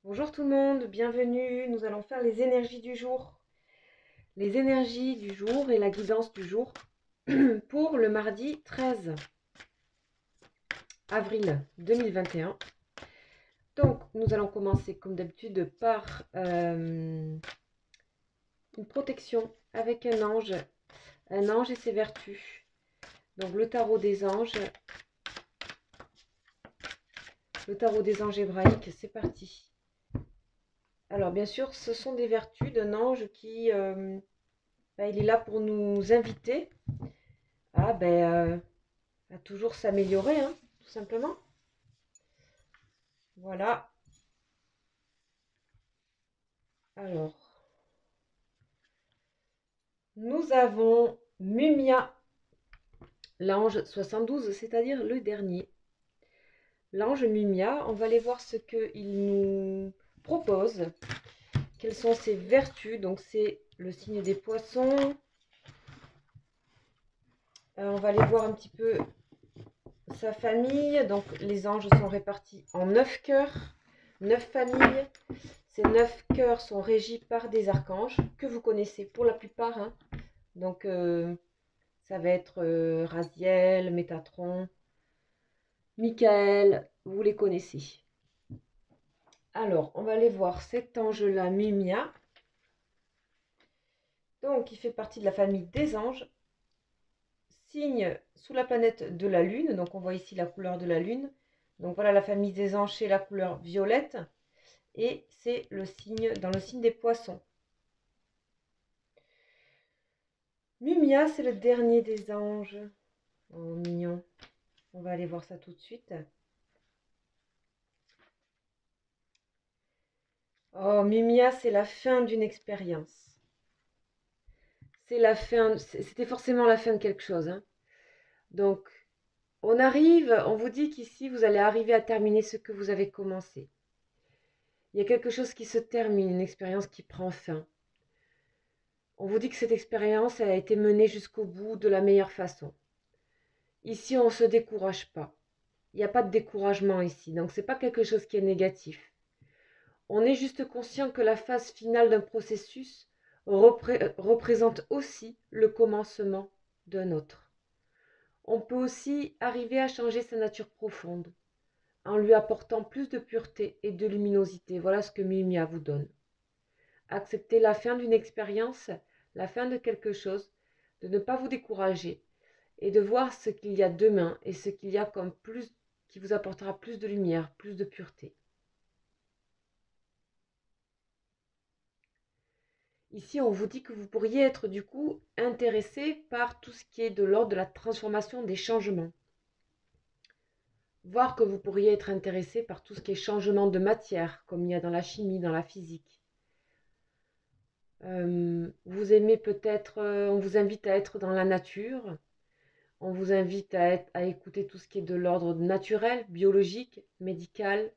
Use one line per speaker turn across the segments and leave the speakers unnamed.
Bonjour tout le monde, bienvenue. Nous allons faire les énergies du jour. Les énergies du jour et la guidance du jour pour le mardi 13 avril 2021. Donc, nous allons commencer comme d'habitude par une protection avec un ange et ses vertus. Donc, le tarot des anges hébraïques, c'est parti. Alors, bien sûr, ce sont des vertus d'un ange qui il est là pour nous inviter à toujours s'améliorer, hein, tout simplement. Voilà. Alors, nous avons Mumia, l'ange 72, c'est-à-dire le dernier. L'ange Mumia, on va aller voir ce qu'il nous propose. Quelles sont ses vertus? Donc, c'est le signe des poissons. On va aller voir un petit peu sa famille. Donc, les anges sont répartis en 9 cœurs, 9 familles. Ces 9 cœurs sont régis par des archanges que vous connaissez pour la plupart, hein. Donc, ça va être Raziel, Métatron, Michael, vous les connaissez. Alors, on va aller voir cet ange-là, Mumia. Donc, il fait partie de la famille des anges. Signe sous la planète de la Lune. Donc, on voit ici la couleur de la Lune. Donc, voilà la famille des anges, c'est la couleur violette. Et c'est le signe dans le signe des poissons. Mumia, c'est le dernier des anges. Oh, mignon. On va aller voir ça tout de suite. Oh, Mumia, c'est la fin d'une expérience. C'est la fin, c'était forcément la fin de quelque chose, hein. Donc, on vous dit qu'ici, vous allez arriver à terminer ce que vous avez commencé. Il y a quelque chose qui se termine, une expérience qui prend fin. On vous dit que cette expérience, elle a été menée jusqu'au bout de la meilleure façon. Ici, on ne se décourage pas. Il n'y a pas de découragement ici, donc ce n'est pas quelque chose qui est négatif. On est juste conscient que la phase finale d'un processus représente aussi le commencement d'un autre. On peut aussi arriver à changer sa nature profonde en lui apportant plus de pureté et de luminosité. Voilà ce que Mimia vous donne. Accepter la fin d'une expérience, la fin de quelque chose, de ne pas vous décourager et de voir ce qu'il y a demain et ce qu'il y a comme plus qui vous apportera plus de lumière, plus de pureté. Ici, on vous dit que vous pourriez être du coup intéressé par tout ce qui est de l'ordre de la transformation des changements. Voir que vous pourriez être intéressé par tout ce qui est changement de matière, comme il y a dans la chimie, dans la physique. Vous aimez peut-être, on vous invite à être dans la nature, on vous invite à écouter tout ce qui est de l'ordre naturel, biologique, médical.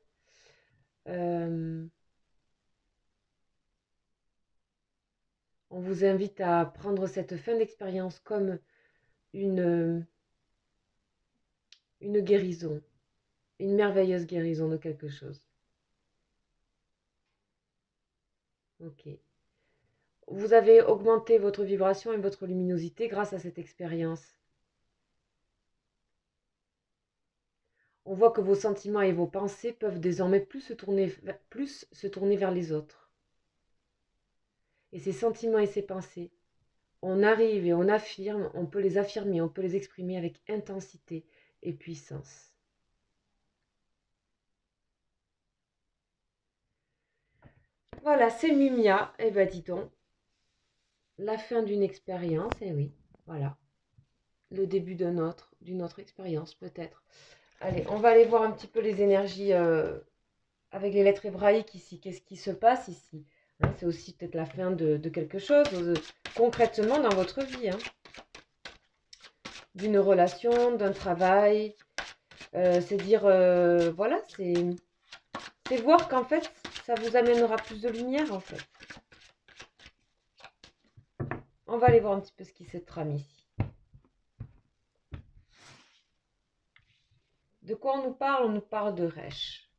On vous invite à prendre cette fin d'expérience comme une guérison, une merveilleuse guérison de quelque chose. Ok. Vous avez augmenté votre vibration et votre luminosité grâce à cette expérience. On voit que vos sentiments et vos pensées peuvent désormais plus se tourner vers les autres. Et ces sentiments et ces pensées, on arrive et on affirme, on peut les affirmer, on peut les exprimer avec intensité et puissance. Voilà, c'est Mumia. Eh ben dis donc, la fin d'une expérience, eh oui, voilà. Le début d'une autre expérience peut-être. Allez, on va aller voir un petit peu les énergies avec les lettres hébraïques ici. Qu'est-ce qui se passe ici, hein? C'est aussi peut-être la fin de quelque chose concrètement dans votre vie, hein. D'une relation, d'un travail. C'est dire, voilà, c'est voir qu'en fait, ça vous amènera plus de lumière en fait. On va aller voir un petit peu ce qui se trame ici. De quoi on nous parle? On nous parle de Resh.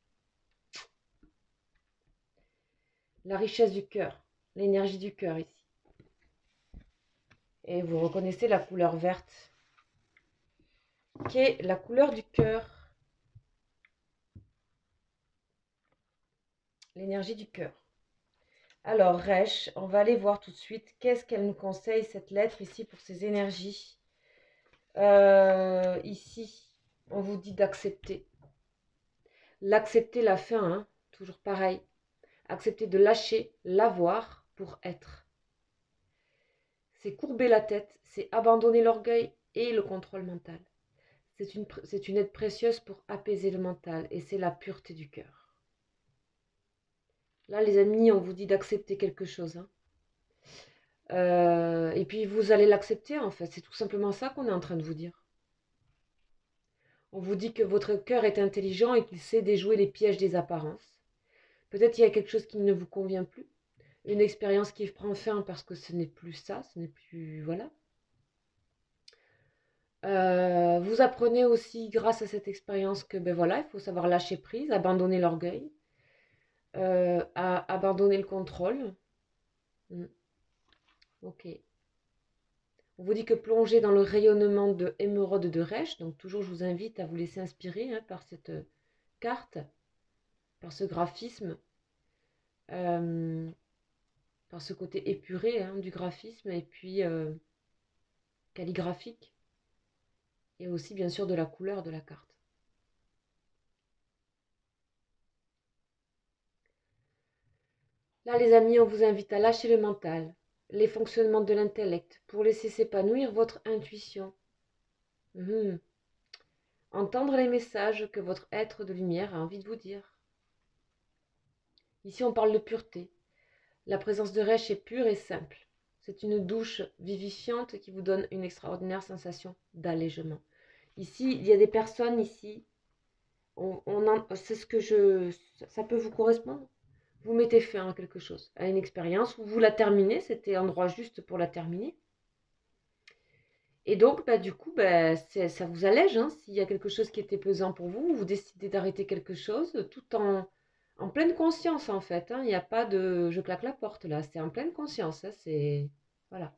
la richesse du cœur, l'énergie du cœur ici. Et vous reconnaissez la couleur verte, qui est la couleur du cœur, l'énergie du cœur. Alors, Resh, on va aller voir tout de suite qu'est-ce qu'elle nous conseille, cette lettre ici, pour ses énergies. Ici, on vous dit d'accepter. L'accepter la fin, hein, toujours pareil. Accepter de lâcher, l'avoir pour être. C'est courber la tête, c'est abandonner l'orgueil et le contrôle mental. C'est une aide précieuse pour apaiser le mental et c'est la pureté du cœur. Là, les amis, on vous dit d'accepter quelque chose. Hein. Et puis, vous allez l'accepter, en fait. C'est tout simplement ça qu'on est en train de vous dire. On vous dit que votre cœur est intelligent et qu'il sait déjouer les pièges des apparences. Peut-être il y a quelque chose qui ne vous convient plus. Une expérience qui prend fin parce que ce n'est plus ça, ce n'est plus... Voilà. Vous apprenez aussi, grâce à cette expérience, que ben voilà, il faut savoir lâcher prise, abandonner l'orgueil, abandonner le contrôle. Ok. On vous dit que plonger dans le rayonnement de émeraude de Resh, donc toujours je vous invite à vous laisser inspirer hein, par cette carte, par ce graphisme, par ce côté épuré hein, du graphisme et puis calligraphique, et aussi bien sûr de la couleur de la carte. Là les amis, on vous invite à lâcher le mental, les fonctionnements de l'intellect, pour laisser s'épanouir votre intuition. Entendre les messages que votre être de lumière a envie de vous dire. Ici on parle de pureté. La présence de Resh est pure et simple. C'est une douche vivifiante qui vous donne une extraordinaire sensation d'allègement. Ici, il y a des personnes ici, c'est ce que ça peut vous correspondre. Vous mettez fin à quelque chose, à une expérience, ou vous la terminez, c'était l'endroit juste pour la terminer. Et donc, bah, du coup, bah, ça vous allège. Hein, s'il y a quelque chose qui était pesant pour vous, vous décidez d'arrêter quelque chose tout en pleine conscience, en fait. Hein, il n'y a pas de je claque la porte là, c'est en pleine conscience. Hein, c'est. Voilà.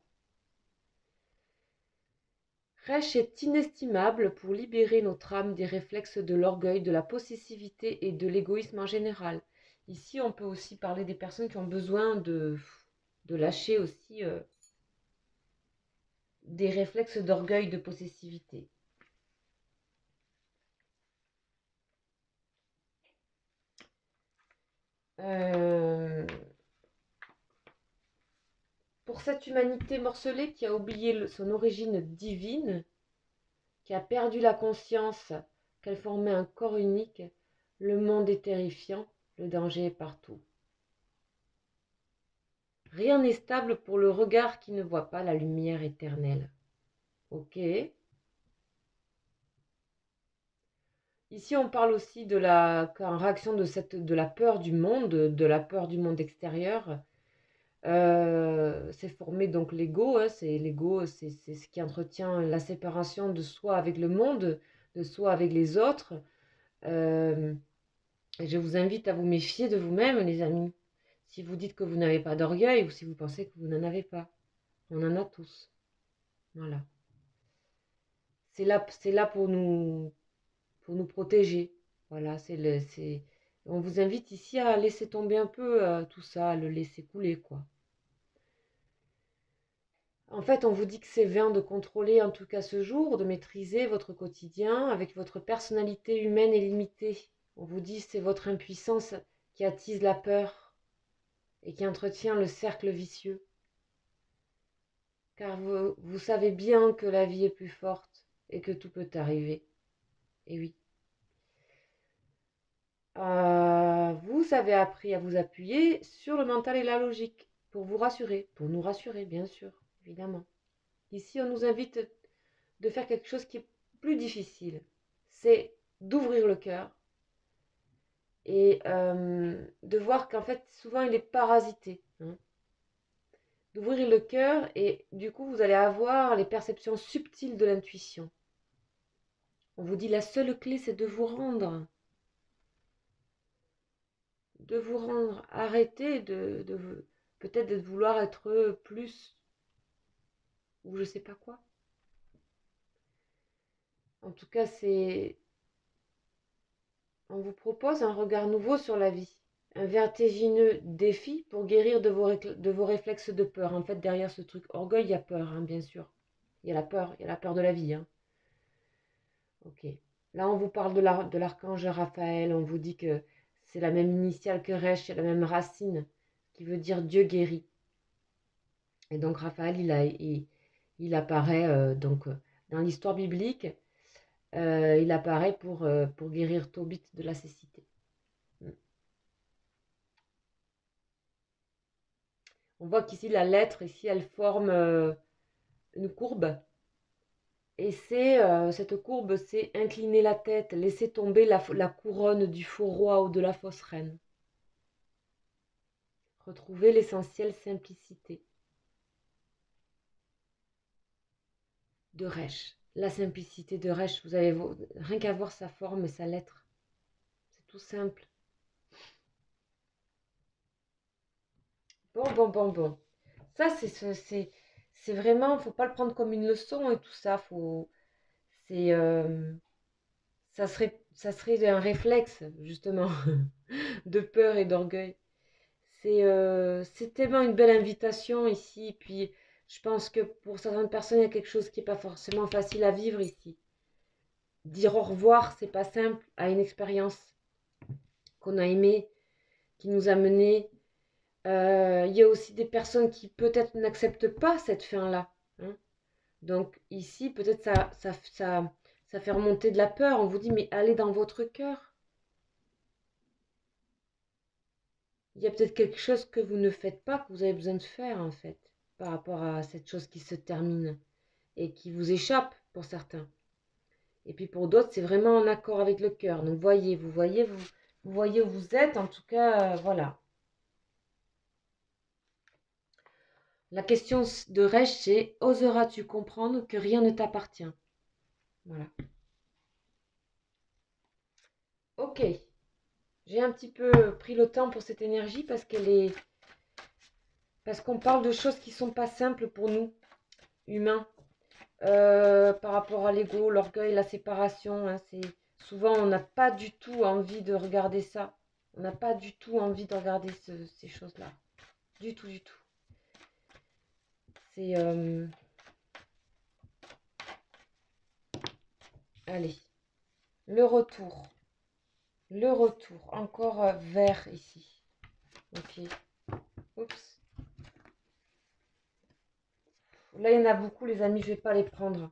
Resh est inestimable pour libérer notre âme des réflexes de l'orgueil, de la possessivité et de l'égoïsme en général. Ici, on peut aussi parler des personnes qui ont besoin de lâcher aussi des réflexes d'orgueil, de possessivité. Pour cette humanité morcelée qui a oublié son origine divine, qui a perdu la conscience qu'elle formait un corps unique, le monde est terrifiant, le danger est partout. Rien n'est stable pour le regard qui ne voit pas la lumière éternelle. Ok. Ici, on parle aussi en réaction de la peur du monde, de la peur du monde extérieur. C'est formé donc l'ego. Hein, c'est ce qui entretient la séparation de soi avec le monde, de soi avec les autres. Je vous invite à vous méfier de vous-même, les amis. Si vous dites que vous n'avez pas d'orgueil ou si vous pensez que vous n'en avez pas, on en a tous. Voilà. C'est là pour nous protéger. Voilà, on vous invite ici à laisser tomber un peu tout ça, à le laisser couler, quoi. En fait, on vous dit que c'est vain de contrôler, en tout cas ce jour, de maîtriser votre quotidien avec votre personnalité humaine et limitée. On vous dit que c'est votre impuissance qui attise la peur et qui entretient le cercle vicieux. Car vous savez bien que la vie est plus forte et que tout peut arriver. Et oui. Vous avez appris à vous appuyer sur le mental et la logique pour vous rassurer, pour nous rassurer, bien sûr, évidemment. Ici, on nous invite de faire quelque chose qui est plus difficile. C'est d'ouvrir le cœur et de voir qu'en fait, souvent, il est parasité. Hein. D'ouvrir le cœur et du coup, vous allez avoir les perceptions subtiles de l'intuition. On vous dit la seule clé, c'est de vous rendre. de vous rendre, arrêter peut-être de vouloir être plus, ou je sais pas quoi. En tout cas, on vous propose un regard nouveau sur la vie, un vertigineux défi pour guérir de vos réflexes de peur. En fait, derrière ce truc orgueil, il y a peur, hein, bien sûr. Il y a la peur de la vie. Hein. Ok. Là, on vous parle de l'archange Raphaël. On vous dit que c'est la même initiale que Resh, c'est la même racine qui veut dire Dieu guérit. Et donc Raphaël, il apparaît dans l'histoire biblique. Il apparaît pour guérir Tobit de la cécité. On voit qu'ici, la lettre, ici, elle forme une courbe. Et cette courbe, c'est incliner la tête, laisser tomber la couronne du faux roi ou de la fausse reine. Retrouver l'essentielle simplicité de Resh. La simplicité de Resh, vous avez rien qu'à voir sa forme et sa lettre. C'est tout simple. Bon. Ça, c'est vraiment, faut pas le prendre comme une leçon et tout ça. C'est, ça serait un réflexe, justement, de peur et d'orgueil. C'est tellement une belle invitation ici. Puis, je pense que pour certaines personnes, il y a quelque chose qui n'est pas forcément facile à vivre ici. Dire au revoir, c'est pas simple à une expérience qu'on a aimée, qui nous a menés. Il y a aussi des personnes qui peut-être n'acceptent pas cette fin-là. Hein. Donc ici, peut-être ça fait remonter de la peur. On vous dit, mais allez dans votre cœur. Il y a peut-être quelque chose que vous ne faites pas, que vous avez besoin de faire, en fait, par rapport à cette chose qui se termine et qui vous échappe pour certains. Et puis pour d'autres, c'est vraiment en accord avec le cœur. Donc vous voyez où vous êtes. En tout cas, voilà. La question de Resh, c'est: oseras-tu comprendre que rien ne t'appartient? Voilà. Ok. J'ai un petit peu pris le temps pour cette énergie parce qu'on parle de choses qui sont pas simples pour nous, humains, par rapport à l'ego, l'orgueil, la séparation. Hein, souvent on n'a pas du tout envie de regarder ça. On n'a pas du tout envie de regarder ces choses-là. Du tout. C'est allez, le retour. Le retour. Encore vert ici. Ok. Oups. Là, il y en a beaucoup, les amis. Je ne vais pas les prendre.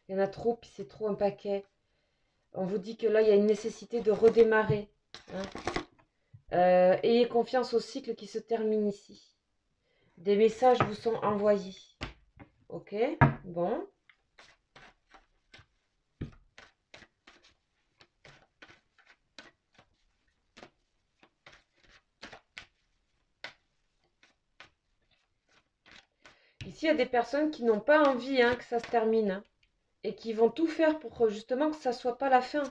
Il y en a trop, puis c'est trop un paquet. On vous dit que là, il y a une nécessité de redémarrer. Hein. Ayez confiance au cycle qui se termine ici. Des messages vous sont envoyés. Ok. Bon. Ici, il y a des personnes qui n'ont pas envie que ça se termine. Hein, et qui vont tout faire pour justement que ça ne soit pas la fin.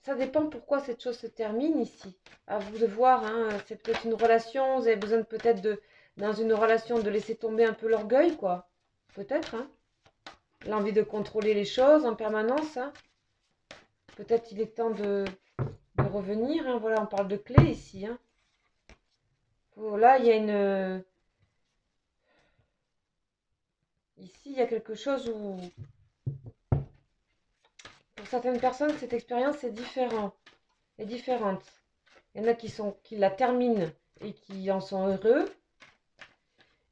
Ça dépend pourquoi cette chose se termine ici. À vous de voir, hein. C'est peut-être une relation, vous avez besoin peut-être dans une relation, de laisser tomber un peu l'orgueil, quoi. Peut-être, hein. L'envie de contrôler les choses en permanence, hein. Peut-être il est temps de revenir, hein. Voilà, on parle de clé ici, hein. Là, il y a une... Ici, il y a quelque chose où... Pour certaines personnes, cette expérience est différente. Il y en a qui la terminent et qui en sont heureux.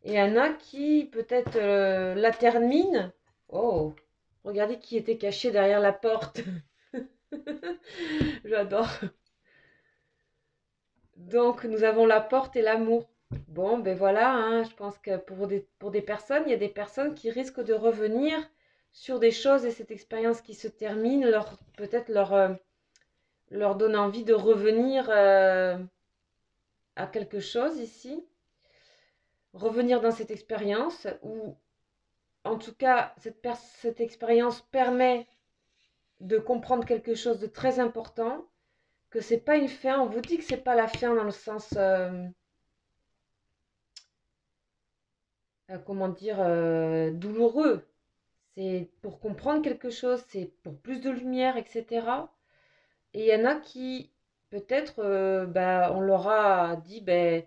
Et il y en a qui peut-être la terminent. Oh, regardez qui était caché derrière la porte. J'adore. Donc, nous avons la porte et l'amour. Bon, ben voilà, hein, je pense que pour des personnes, il y a des personnes qui risquent de revenir sur des choses et cette expérience qui se termine, peut-être leur donne envie de revenir à quelque chose ici. Revenir dans cette expérience ou en tout cas cette expérience permet de comprendre quelque chose de très important, que c'est pas une fin. On vous dit que c'est pas la fin dans le sens, comment dire, douloureux. C'est pour comprendre quelque chose, c'est pour plus de lumière, etc. Et il y en a qui, peut-être, bah, on leur a dit, ben,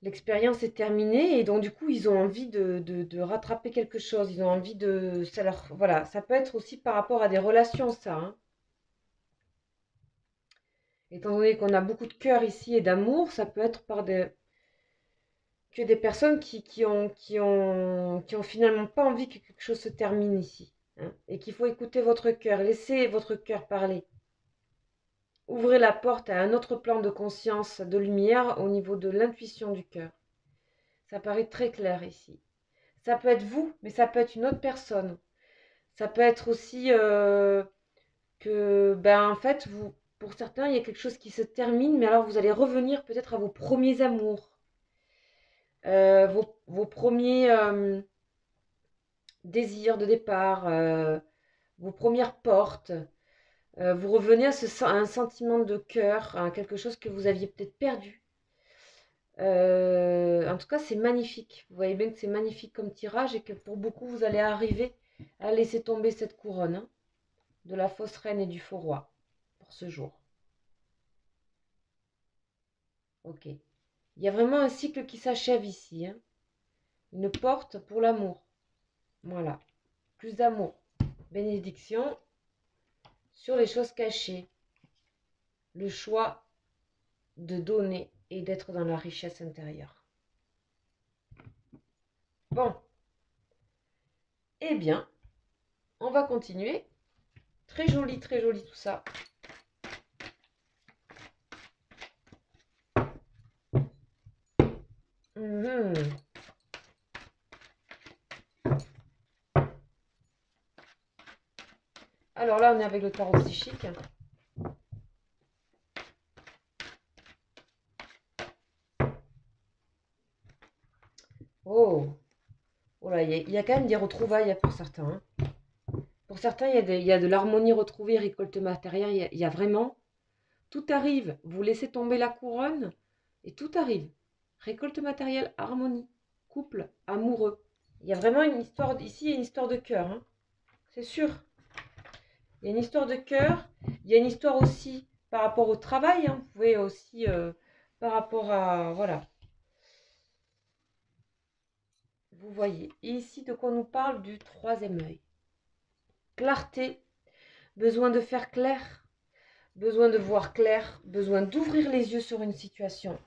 l'expérience est terminée et donc du coup, ils ont envie de rattraper quelque chose. Ils ont envie de... Ça leur, voilà, ça peut être aussi par rapport à des relations, ça, hein. Étant donné qu'on a beaucoup de cœur ici et d'amour, ça peut être par des personnes qui ont finalement pas envie que quelque chose se termine ici, hein, et qu'il faut écouter votre cœur, laissez votre cœur parler. Ouvrez la porte à un autre plan de conscience, de lumière au niveau de l'intuition du cœur. Ça paraît très clair ici. Ça peut être vous, mais ça peut être une autre personne. Ça peut être aussi que, ben, en fait, vous, pour certains, il y a quelque chose qui se termine, mais alors vous allez revenir peut-être à vos premiers amours, vos premiers désirs de départ, vos premières portes. Vous revenez à un sentiment de cœur, à quelque chose que vous aviez peut-être perdu. En tout cas, c'est magnifique. Vous voyez bien que c'est magnifique comme tirage et que pour beaucoup, vous allez arriver à laisser tomber cette couronne, hein, de la fausse reine et du faux roi pour ce jour. Ok. Il y a vraiment un cycle qui s'achève ici, hein. Une porte pour l'amour. Voilà. Plus d'amour. Bénédiction sur les choses cachées. Le choix de donner et d'être dans la richesse intérieure. Bon. Eh bien, on va continuer. Très joli tout ça. Alors là, on est avec le tarot psychique. Oh, oh là, il y a quand même des retrouvailles pour certains, hein. Pour certains, il y a de l'harmonie retrouvée, récolte matérielle. Il y a vraiment, tout arrive. Vous laissez tomber la couronne et tout arrive. Récolte matérielle, harmonie, couple, amoureux. Il y a vraiment une histoire, ici, il y a une histoire de cœur, hein. C'est sûr. Il y a une histoire de cœur. Il y a une histoire aussi par rapport au travail, hein. Vous pouvez aussi, par rapport à, voilà. Vous voyez. Et ici, de quoi on nous parle du troisième œil. Clarté, besoin de faire clair, besoin de voir clair, besoin d'ouvrir les yeux sur une situation.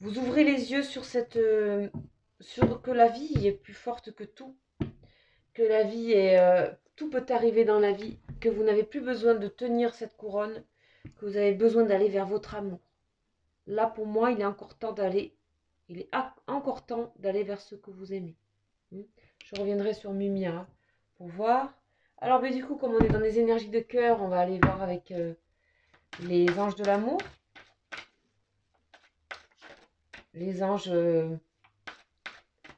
Vous ouvrez les yeux sur sur que la vie est plus forte que tout, que la vie est, tout peut arriver dans la vie, que vous n'avez plus besoin de tenir cette couronne, que vous avez besoin d'aller vers votre amour. Là, pour moi, il est encore temps d'aller, vers ce que vous aimez. Je reviendrai sur Mumia pour voir. Alors, mais du coup, comme on est dans les énergies de cœur, on va aller voir avec les anges de l'amour. Les anges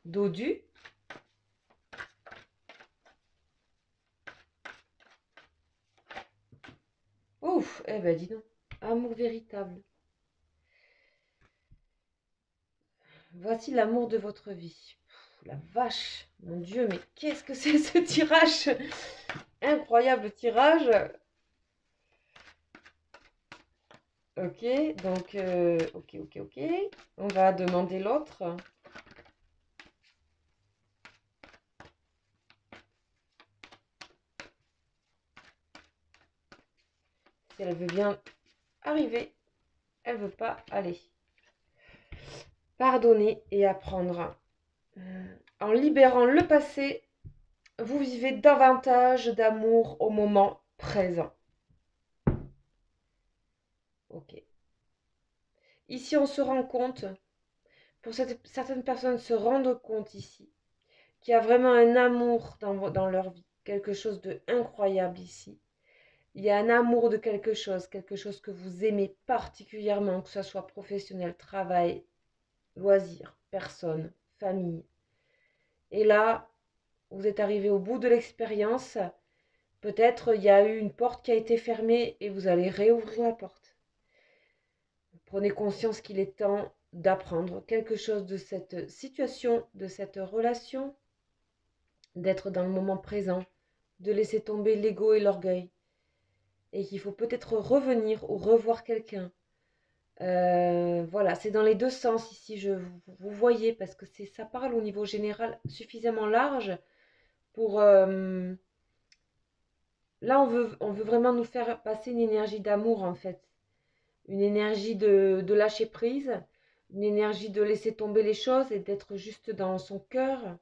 dodus. Ouf, eh ben dis donc. Amour véritable. Voici l'amour de votre vie. Pff, la vache, mon Dieu, mais qu'est-ce que c'est ce tirage? Incroyable tirage. Ok, donc, ok. On va demander l'autre. Si elle veut bien arriver, elle veut pas aller. Pardonner et apprendre. En libérant le passé, vous vivez davantage d'amour au moment présent. Ok. Ici, on se rend compte, certaines personnes se rendent compte ici, qu'il y a vraiment un amour dans leur vie, quelque chose d'incroyable ici. Il y a un amour de quelque chose que vous aimez particulièrement, que ce soit professionnel, travail, loisirs, personne, famille. Et là, vous êtes arrivé au bout de l'expérience Peut-être il y a eu une porte qui a été fermée et vous allez réouvrir la porte. Prenez conscience qu'il est temps d'apprendre quelque chose de cette situation, de cette relation, d'être dans le moment présent, de laisser tomber l'ego et l'orgueil. Et qu'il faut peut-être revenir ou revoir quelqu'un. Voilà, c'est dans les deux sens ici, vous voyez, parce que ça parle au niveau général suffisamment large pour... là, on veut vraiment nous faire passer une énergie d'amour, en fait. Une énergie de lâcher prise, une énergie de laisser tomber les choses et d'être juste dans son cœur.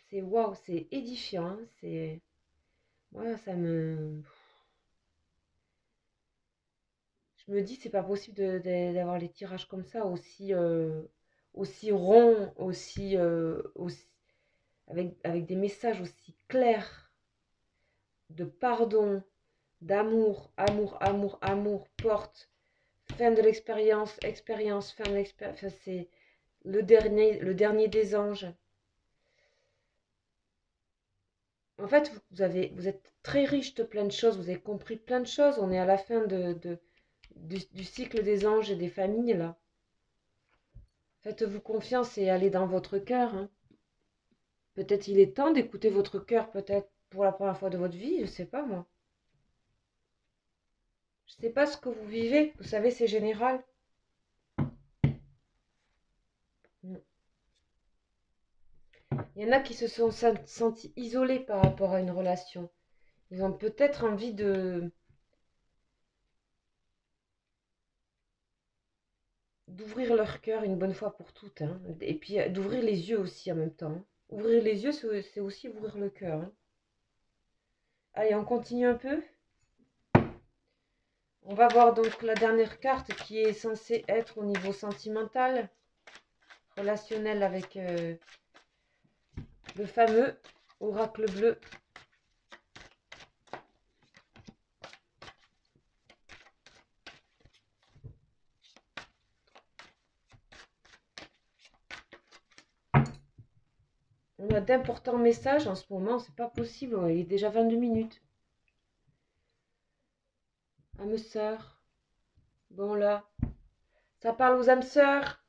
C'est waouh, c'est édifiant, hein, c'est... Voilà, ça me... Je me dis, c'est pas possible d'avoir les tirages comme ça, aussi, aussi ronds, avec des messages aussi clairs de pardon, d'amour, amour, amour, amour, porte, fin de l'expérience, expérience, fin de l'expérience. Enfin, c'est le dernier des anges. En fait, vous êtes très riche de plein de choses, vous avez compris plein de choses. On est à la fin du cycle des anges et des familles, là. Faites-vous confiance et allez dans votre cœur, hein. Peut-être il est temps d'écouter votre cœur, peut-être pour la première fois de votre vie, je sais pas moi. Je sais pas ce que vous vivez, vous savez, c'est général. Il y en a qui se sont sentis isolés par rapport à une relation. Ils ont peut-être envie d'ouvrir leur cœur une bonne fois pour toutes, hein. Et puis d'ouvrir les yeux aussi en même temps, hein. Ouvrir les yeux, c'est aussi ouvrir le cœur, hein. Allez, on continue un peu. On va voir donc la dernière carte qui est censée être au niveau sentimental, relationnel avec le fameux oracle bleu. On a d'importants messages en ce moment, c'est pas possible, il est déjà 22 minutes. Âme sœur. Bon là, ça parle aux âmes sœurs.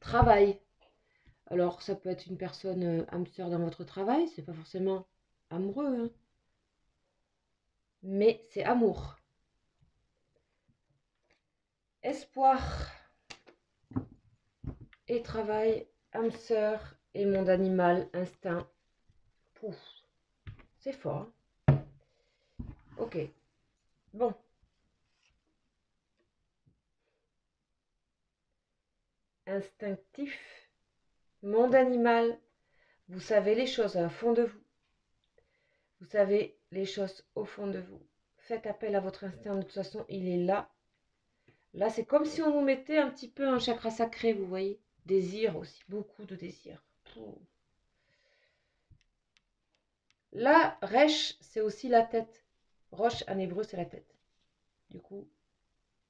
Travail. Alors ça peut être une personne âme sœur dans votre travail, c'est pas forcément amoureux, hein. Mais c'est amour. Espoir et travail, âme sœur et monde animal, instinct. Pouf, c'est fort, hein. Ok, bon. Instinctif, monde animal, vous savez les choses à fond de vous. Vous savez les choses au fond de vous. Faites appel à votre instinct, de toute façon, il est là. Là, c'est comme si on nous mettait un petit peu un chakra sacré, vous voyez. Désir aussi, beaucoup de désir. Là, Resh, c'est aussi la tête. Roche, en hébreu, c'est la tête. Du coup,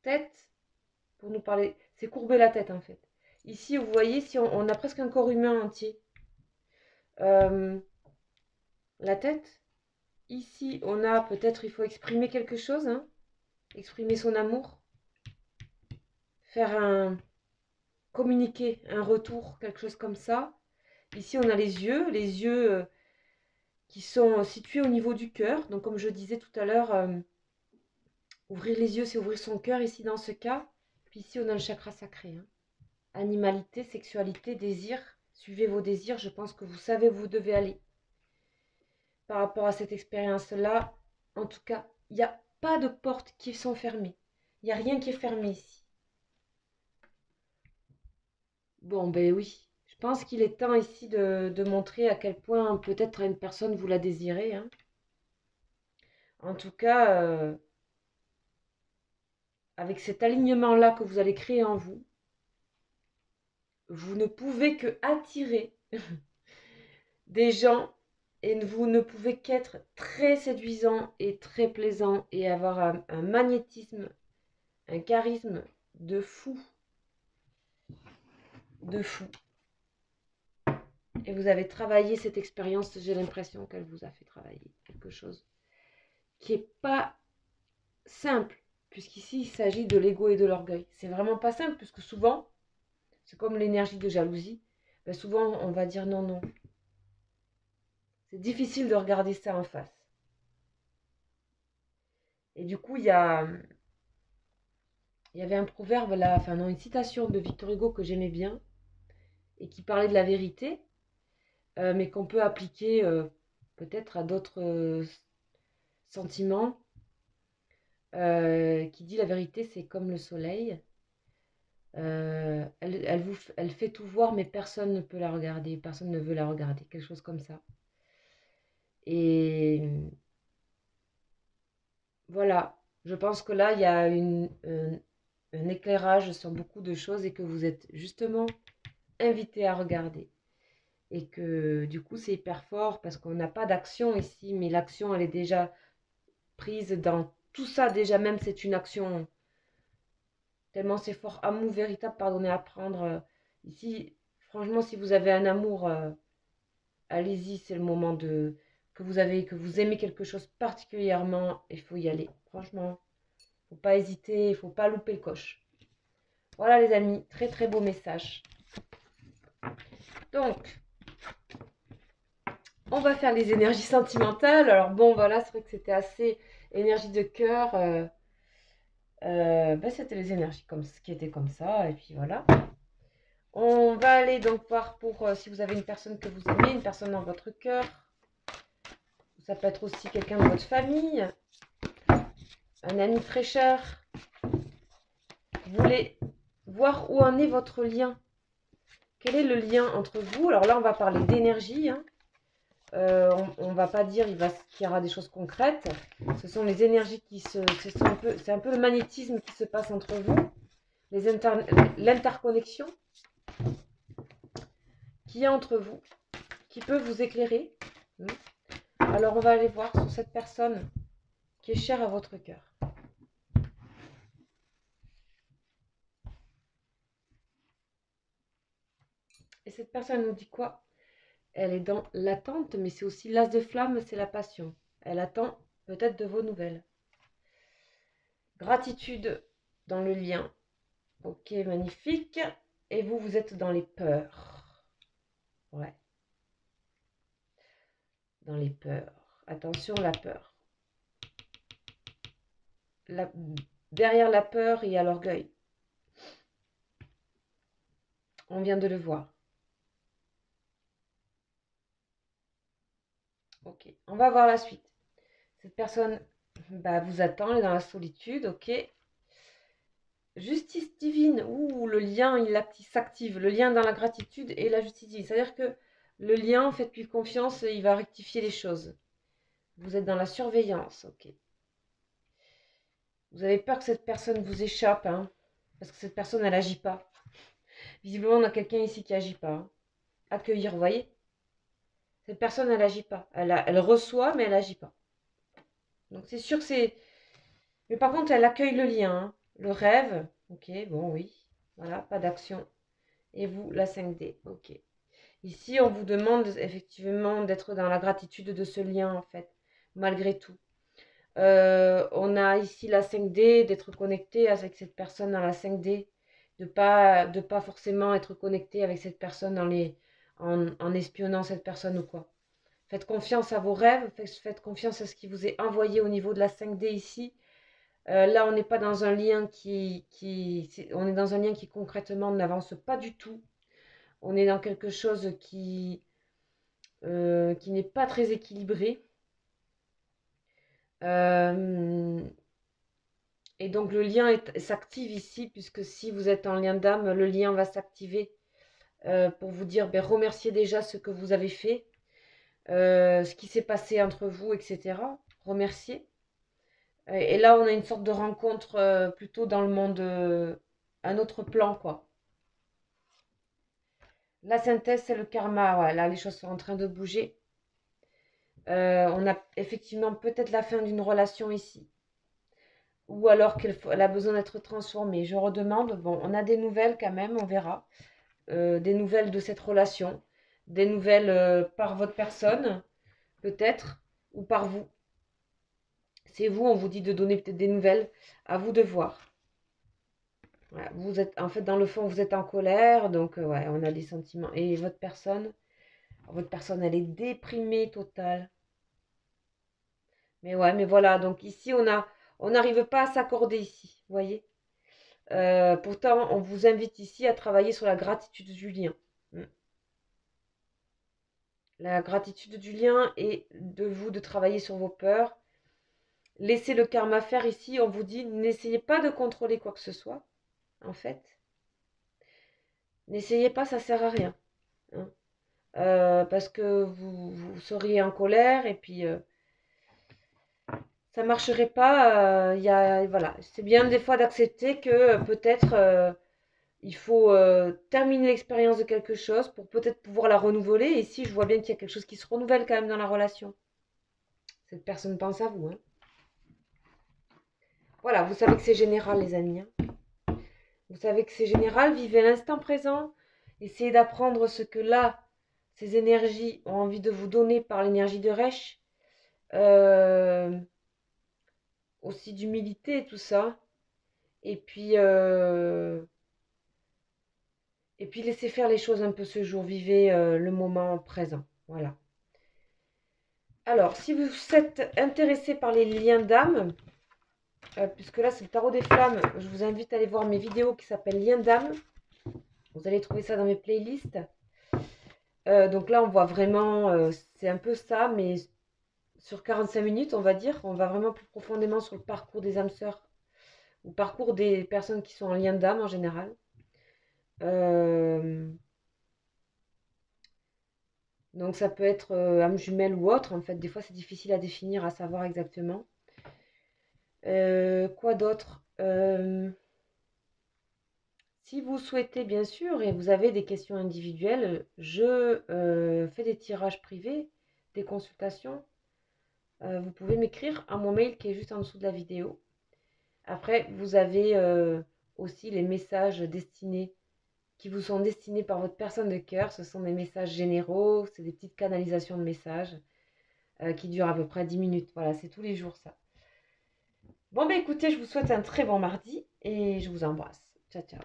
tête, pour nous parler, c'est courber la tête, en fait. Ici, vous voyez, si on a presque un corps humain entier. La tête. Ici, on a peut-être, il faut exprimer quelque chose, hein. Exprimer son amour. Faire communiquer un retour, quelque chose comme ça. Ici, on a les yeux qui sont situés au niveau du cœur. Donc, comme je disais tout à l'heure, ouvrir les yeux, c'est ouvrir son cœur ici dans ce cas. Puis ici, on a le chakra sacré, hein. Animalité, sexualité, désir. Suivez vos désirs, je pense que vous savez où vous devez aller. Par rapport à cette expérience-là, en tout cas, il n'y a pas de portes qui sont fermées. Il n'y a rien qui est fermé ici. Bon, ben oui. Je pense qu'il est temps ici de montrer à quel point peut-être une personne vous la désirez, hein. En tout cas, avec cet alignement-là que vous allez créer en vous, vous ne pouvez que attirer des gens et vous ne pouvez qu'être très séduisant et très plaisant et avoir un magnétisme, un charisme de fou. De fou. Et vous avez travaillé cette expérience, j'ai l'impression qu'elle vous a fait travailler quelque chose qui n'est pas simple, puisqu'ici il s'agit de l'ego et de l'orgueil. C'est vraiment pas simple, puisque souvent, c'est comme l'énergie de jalousie, ben souvent on va dire non, non. C'est difficile de regarder ça en face. Et du coup, il y avait un proverbe là, enfin non, une citation de Victor Hugo que j'aimais bien, et qui parlait de la vérité, mais qu'on peut appliquer peut-être à d'autres sentiments, qui dit la vérité, c'est comme le soleil. Elle fait tout voir, mais personne ne peut la regarder, personne ne veut la regarder, quelque chose comme ça. Et voilà, je pense que là, il y a un éclairage sur beaucoup de choses et que vous êtes justement invité à regarder. Et que du coup, c'est hyper fort parce qu'on n'a pas d'action ici, mais l'action, elle est déjà prise dans tout ça. Déjà, même, c'est une action. Tellement c'est fort, amour véritable, pardonnez à prendre. Ici, franchement, si vous avez un amour, allez-y, c'est le moment que vous aimez quelque chose particulièrement, il faut y aller. Franchement, faut pas hésiter, il faut pas louper le coche. Voilà les amis, très très beau message. Donc, on va faire les énergies sentimentales. Alors bon, voilà, c'est vrai que c'était assez énergie de cœur. C'était les énergies qui étaient comme ça, et puis voilà. On va aller donc voir pour si vous avez une personne que vous aimez, une personne dans votre cœur. Ça peut être aussi quelqu'un de votre famille, un ami très cher. Vous voulez voir où en est votre lien. Quel est le lien entre vous? Alors là, on va parler d'énergie. Hein. On ne va pas dire qu'il y aura des choses concrètes. Ce sont les énergies qui se... C'est un peu le magnétisme qui se passe entre vous. L'interconnexion qui est entre vous, qui peut vous éclairer. Alors on va aller voir sur cette personne qui est chère à votre cœur. Et cette personne nous dit quoi? Elle est dans l'attente, mais c'est aussi l'as de flamme, c'est la passion. Elle attend peut-être de vos nouvelles. Gratitude dans le lien. Ok, magnifique. Et vous, vous êtes dans les peurs. Ouais. Dans les peurs. Attention, la peur. Derrière la peur, il y a l'orgueil. On vient de le voir. Ok, on va voir la suite. Cette personne vous attend, elle est dans la solitude, ok. Justice divine, ouh, le lien, il s'active. Le lien dans la gratitude et la justice divine. C'est-à-dire que le lien, faites-lui confiance, il va rectifier les choses. Vous êtes dans la surveillance, ok. Vous avez peur que cette personne vous échappe, hein, parce que cette personne, elle n'agit pas. Visiblement, on a quelqu'un ici qui n'agit pas. Hein. Accueillir, vous voyez. Cette personne, elle n'agit pas. Elle reçoit, mais elle n'agit pas. Donc c'est sûr que c'est... Mais par contre, elle accueille le lien, hein. Le rêve, ok, bon, oui. Voilà, pas d'action. Et vous, la 5D, ok. Ici, on vous demande effectivement d'être dans la gratitude de ce lien, en fait, malgré tout. On a ici la 5D, d'être connecté avec cette personne dans la 5D, de pas forcément être connecté avec cette personne en espionnant cette personne ou quoi. Faites confiance à vos rêves, faites confiance à ce qui vous est envoyé au niveau de la 5D ici. Là, on n'est pas dans un lien on est dans un lien qui concrètement n'avance pas du tout. On est dans quelque chose qui n'est pas très équilibré. Et donc le lien s'active ici, puisque si vous êtes en lien d'âme, le lien va s'activer pour vous dire, remerciez déjà ce que vous avez fait, ce qui s'est passé entre vous, etc. Remerciez. Et là, on a une sorte de rencontre plutôt dans le monde, un autre plan, quoi. La synthèse, c'est le karma. Ouais, là, les choses sont en train de bouger. On a effectivement peut-être la fin d'une relation ici. Ou alors qu'elle a besoin d'être transformée. Je redemande. Bon, on a des nouvelles quand même, on verra. Des nouvelles de cette relation. des nouvelles par votre personne, peut-être, ou par vous. C'est vous, on vous dit de donner peut-être des nouvelles, à vous de voir. Ouais, vous êtes, en fait, dans le fond, vous êtes en colère, donc ouais, on a des sentiments. Et votre personne, elle est déprimée totale. Mais ouais, mais voilà, donc ici, on n'arrive pas à s'accorder ici, vous voyez. Pourtant, on vous invite ici à travailler sur la gratitude du lien. Mm. La gratitude du lien et de vous de travailler sur vos peurs. Laissez le karma faire ici, on vous dit, n'essayez pas de contrôler quoi que ce soit, en fait. N'essayez pas, ça sert à rien, hein. Parce que vous seriez en colère et puis ça marcherait pas. Voilà, c'est bien des fois d'accepter que peut-être il faut terminer l'expérience de quelque chose pour peut-être pouvoir la renouveler. Et ici, je vois bien qu'il y a quelque chose qui se renouvelle quand même dans la relation. Cette personne pense à vous, hein. Voilà, vous savez que c'est général, les amis, hein. Vous savez que c'est général. Vivez l'instant présent. Essayez d'apprendre ce que là, ces énergies ont envie de vous donner par l'énergie de Resh. Euh, Aussi d'humilité et tout ça. Et puis, euh, et puis laissez faire les choses un peu ce jour. Vivez le moment présent. Voilà. Alors, si vous êtes intéressé par les liens d'âme, puisque là c'est le tarot des flammes, je vous invite à aller voir mes vidéos qui s'appellent Liens d'âme. Vous allez trouver ça dans mes playlists. Donc là, on voit vraiment, c'est un peu ça, mais sur 45 minutes, on va dire. On va vraiment plus profondément sur le parcours des âmes sœurs, ou parcours des personnes qui sont en lien d'âme en général. Euh, donc ça peut être âme jumelle ou autre. En fait, des fois, c'est difficile à définir, à savoir exactement. Quoi d'autre? Si vous souhaitez, bien sûr, et vous avez des questions individuelles, je fais des tirages privés, des consultations. Vous pouvez m'écrire à mon mail qui est juste en dessous de la vidéo. Après, vous avez aussi les messages destinés, qui vous sont destinés par votre personne de cœur. Ce sont des messages généraux, c'est des petites canalisations de messages qui durent à peu près 10 minutes. Voilà, c'est tous les jours ça. Bon, bah écoutez, je vous souhaite un très bon mardi et je vous embrasse. Ciao, ciao.